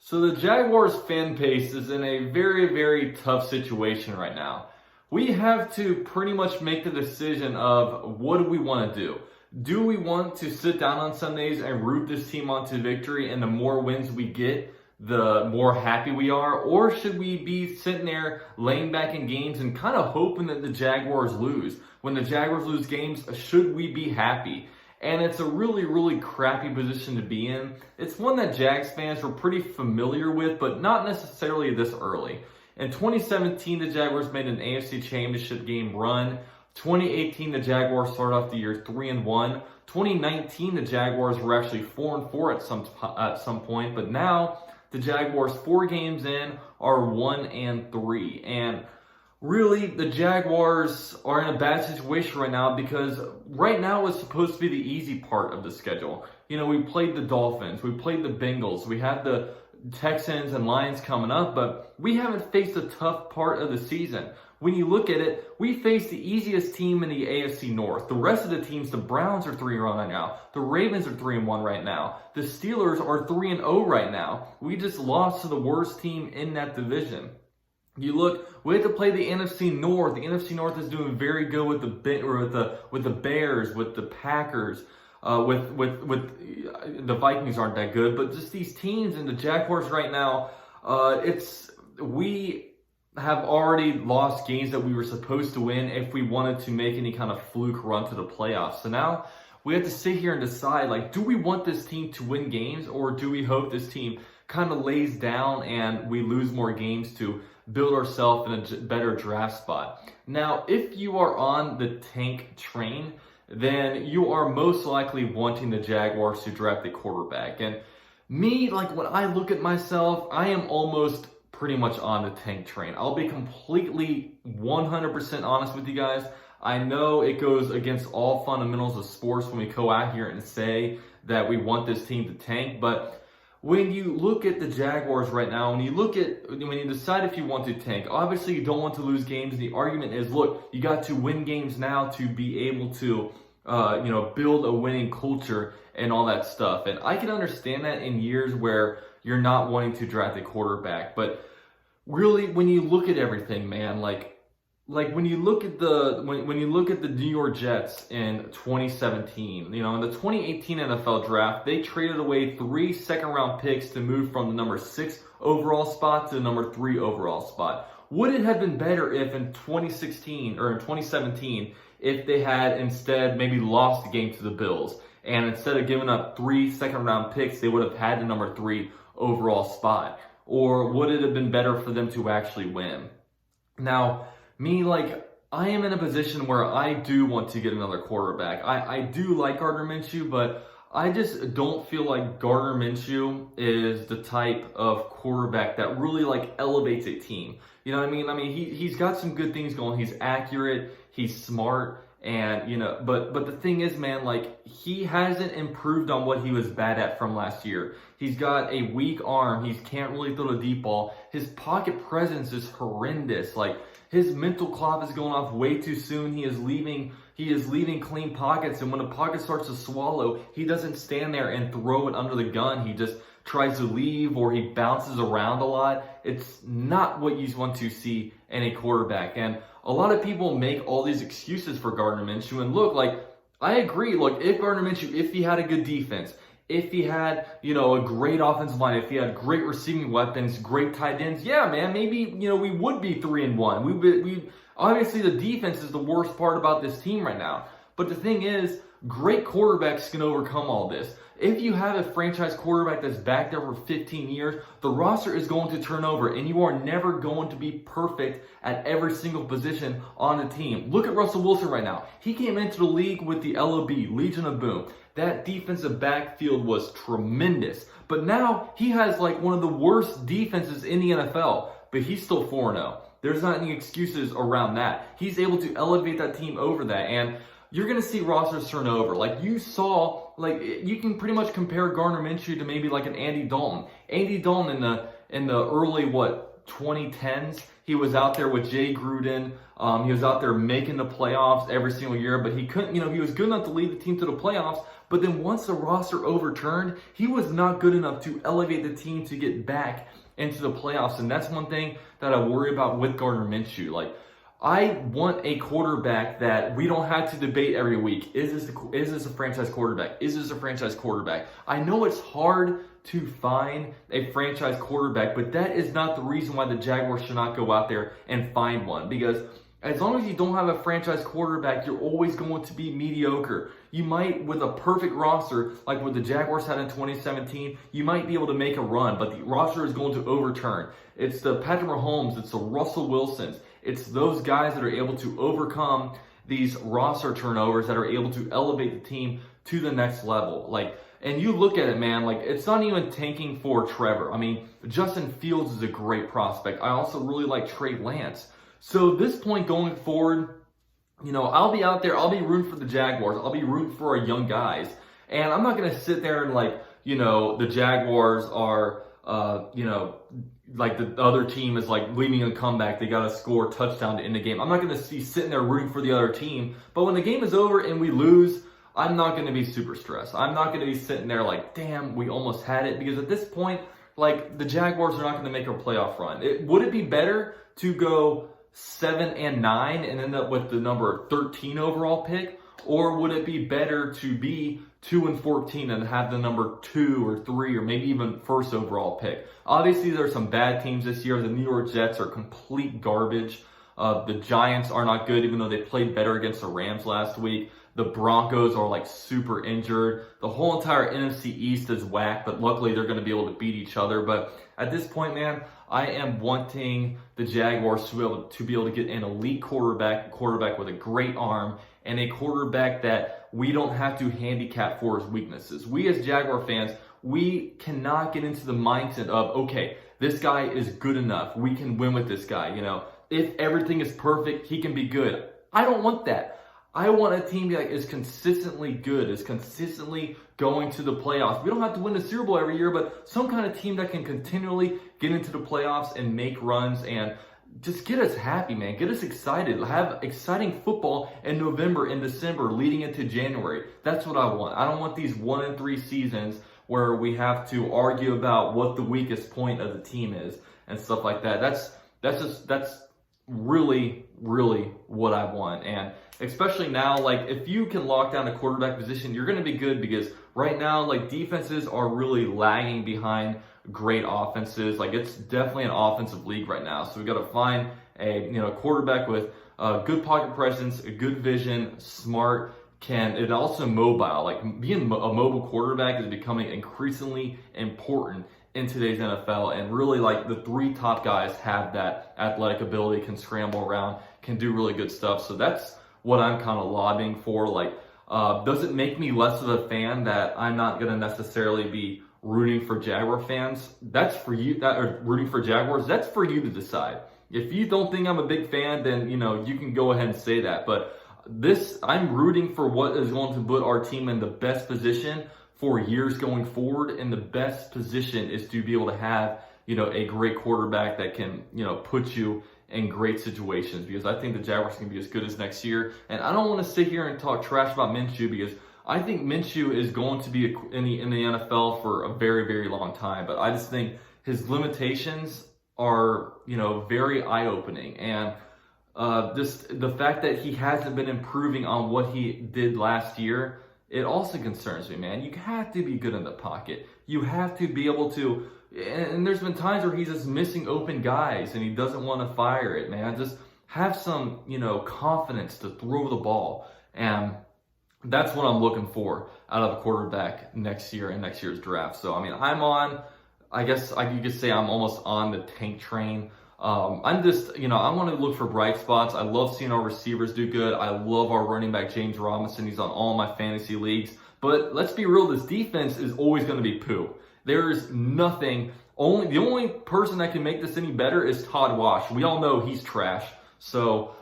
So the Jaguars fan base is in a very, very tough situation right now. We have to pretty much make the decision of what do we want to do? Do we want to sit down on Sundays and root this team onto victory, and the more wins we get, the more happy we are? Or should we be sitting there laying back in games and kind of hoping that the Jaguars lose? When the Jaguars lose games, should we be happy? And it's a really, really crappy position to be in. It's one that Jags fans were pretty familiar with, but not necessarily this early. In 2017, the Jaguars made an AFC Championship game run. 2018, the Jaguars started off the year 3-1. 2019, the Jaguars were actually 4-4 at some point, but now the Jaguars, 4 games in, are 1-3. And really, the Jaguars are in a bad situation right now because right now is supposed to be the easy part of the schedule. You know, we played the Dolphins, we played the Bengals, we have the Texans and Lions coming up, but we haven't faced a tough part of the season. When you look at it, we face the easiest team in the AFC North. The rest of the teams, the Browns are 3-1 right now. The Ravens are 3-1 right now. The Steelers are 3-0 right now. We just lost to the worst team in that division. You look, we have to play the NFC North. The NFC North is doing very good with the Bears, with the Packers, with the Vikings aren't that good, but just these teams and the Jaguars right now, we have already lost games that we were supposed to win if we wanted to make any kind of fluke run to the playoffs. So now we have to sit here and decide, like, do we want this team to win games, or do we hope this team kind of lays down and we lose more games to build ourselves in a better draft spot? Now, if you are on the tank train, then you are most likely wanting the Jaguars to draft a quarterback. And me, like, when I look at myself, I am almost pretty much on the tank train. I'll be completely 100% honest with you guys. I know it goes against all fundamentals of sports when we go out here and say that we want this team to tank, but when you look at the Jaguars right now, when you decide if you want to tank, obviously you don't want to lose games. And the argument is, look, you got to win games now to be able to, build a winning culture and all that stuff. And I can understand that in years where you're not wanting to draft a quarterback. But really, when you look at everything, man, like when you look at the New York Jets in 2017, in the 2018 NFL draft, they traded away 3 second-round picks to move from the number 6 overall spot to the number 3 overall spot. Would it have been better if in 2016 or in 2017, if they had instead maybe lost the game to the Bills, and instead of giving up 3 second-round picks, they would have had the number 3 overall spot? Or would it have been better for them to actually win? Now, me, I am in a position where I do want to get another quarterback. I do like Gardner Minshew, but I just don't feel like Gardner Minshew is the type of quarterback that really, elevates a team. You know what I mean? I mean, he's got some good things going. He's accurate, he's smart, and, but the thing is, man, he hasn't improved on what he was bad at from last year. He's got a weak arm. He can't really throw the deep ball. His pocket presence is horrendous. His mental clock is going off way too soon. He is leaving clean pockets, and when a pocket starts to swallow, he doesn't stand there and throw it under the gun. He just tries to leave, or he bounces around a lot. It's not what you want to see in a quarterback. And a lot of people make all these excuses for Gardner Minshew. And look, I agree. Look, if Gardner Minshew, if he had a good defense, if he had, a great offensive line, if he had great receiving weapons, great tight ends, yeah, man, maybe, we would be 3-1. We obviously, the defense is the worst part about this team right now. But the thing is, great quarterbacks can overcome all this. If you have a franchise quarterback that's back there for 15 years, the roster is going to turn over, and you are never going to be perfect at every single position on the team. Look at Russell Wilson right now. He came into the league with the LOB, Legion of Boom. That defensive backfield was tremendous. But now he has one of the worst defenses in the NFL, but he's still 4-0. There's not any excuses around that. He's able to elevate that team over that, and you're going to see rosters turn over. You saw, you can pretty much compare Gardner Minshew to maybe an Andy Dalton. Andy Dalton in the early, 2010s. He was out there with Jay Gruden. He was out there making the playoffs every single year, but he couldn't, he was good enough to lead the team to the playoffs. But then once the roster overturned, he was not good enough to elevate the team to get back into the playoffs. And that's one thing that I worry about with Gardner Minshew. Like, I want a quarterback that we don't have to debate every week. Is this a franchise quarterback? Is this a franchise quarterback? I know it's hard to find a franchise quarterback, but that is not the reason why the Jaguars should not go out there and find one. Because as long as you don't have a franchise quarterback, you're always going to be mediocre. You might, with a perfect roster, like what the Jaguars had in 2017, you might be able to make a run, but the roster is going to overturn. It's the Patrick Mahomes, it's the Russell Wilsons. It's those guys that are able to overcome these roster turnovers, that are able to elevate the team to the next level. Like, and you look at it, man, like, it's not even tanking for Trevor. I mean, Justin Fields is a great prospect. I also really like Trey Lance. So this point going forward, I'll be out there, I'll be rooting for the Jaguars. I'll be rooting for our young guys. And I'm not going to sit there and the Jaguars are, like the other team is like leading a comeback. They got to score a touchdown to end the game. I'm not going to be sitting there rooting for the other team. But when the game is over and we lose, I'm not going to be super stressed. I'm not going to be sitting there like, damn, we almost had it. Because at this point, like, the Jaguars are not going to make a playoff run. Would it be better to go 7-9 and end up with the number 13 overall pick? Or would it be better to be 2-14 and have the number 2 or 3 or maybe even first overall pick? Obviously, there are some bad teams this year. The New York Jets are complete garbage. The Giants are not good, even though they played better against the Rams last week. The Broncos are like super injured. The whole entire NFC East is whack, but luckily they're going to be able to beat each other. But at this point, man, I am wanting the Jaguars to be able to get an elite quarterback with a great arm, and a quarterback that we don't have to handicap for his weaknesses. We as Jaguar fans, we cannot get into the mindset of, okay, this guy is good enough. We can win with this guy. If everything is perfect, he can be good. I don't want that. I want a team that is consistently good, is consistently going to the playoffs. We don't have to win the Super Bowl every year, but some kind of team that can continually get into the playoffs and make runs and just get us happy, man. Get us excited. Have exciting football in November and December leading into January. That's what I want. I don't want these 1-3 seasons where we have to argue about what the weakest point of the team is and stuff like that. That's really, really what I want. And especially now, like, if you can lock down a quarterback position, you're going to be good, because right now, like, defenses are really lagging behind great offenses. Like, it's definitely an offensive league right now. So we got to find a quarterback with good pocket presence, a good vision, smart, and also mobile. Like, being a mobile quarterback is becoming increasingly important in today's NFL, and really, like, the 3 top guys have that athletic ability, can scramble around, can do really good stuff. So that's what I'm kind of lobbying for. Like, does it make me less of a fan that I'm not going to necessarily be rooting for Jaguar fans? That's for you, rooting for Jaguars, that's for you to decide. If you don't think I'm a big fan, then, you can go ahead and say that. But I'm rooting for what is going to put our team in the best position for years going forward. And the best position is to be able to have, a great quarterback that can, put you in great situations, because I think the Jaguars can be as good as next year. And I don't want to sit here and talk trash about Minshew, because I think Minshew is going to be in the NFL for a very, very long time. But I just think his limitations are, very eye-opening. And just the fact that he hasn't been improving on what he did last year, it also concerns me, man. You have to be good in the pocket. You have to be able to, and there's been times where he's just missing open guys and he doesn't want to fire it, man. Just have some, confidence to throw the ball. And that's what I'm looking for out of a quarterback next year in next year's draft. So, I guess you could say I'm almost on the tank train. I'm just, I want to look for bright spots. I love seeing our receivers do good. I love our running back, James Robinson. He's on all my fantasy leagues. But let's be real, this defense is always going to be poo. There's nothing. The only person that can make this any better is Todd Wash. We all know he's trash. So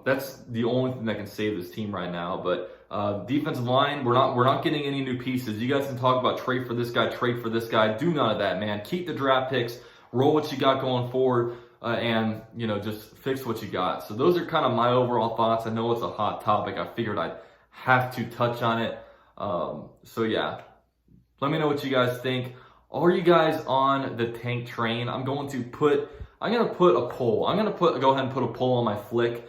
that's the only thing that can save this team right now. But defensive line, we're not getting any new pieces. You guys can talk about trade for this guy, do none of that, man. Keep the draft picks. roll what you got going forward, and, you know, just fix what you got. So those are kind of my overall thoughts. I know it's a hot topic. I figured I'd have to touch on it. So yeah, let me know what you guys think. Are you guys on the tank train? I'm gonna put a poll. Go ahead and put a poll on my flick.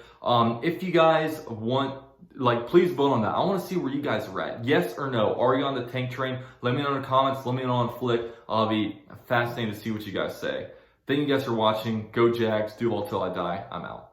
If you guys want, like, please vote on that. I want to see where you guys are at. Yes or no? Are you on the tank train? Let me know in the comments. Let me know on flick. I'll be fascinated to see what you guys say. Thank you guys for watching. Go Jags. Do well till I die. I'm out.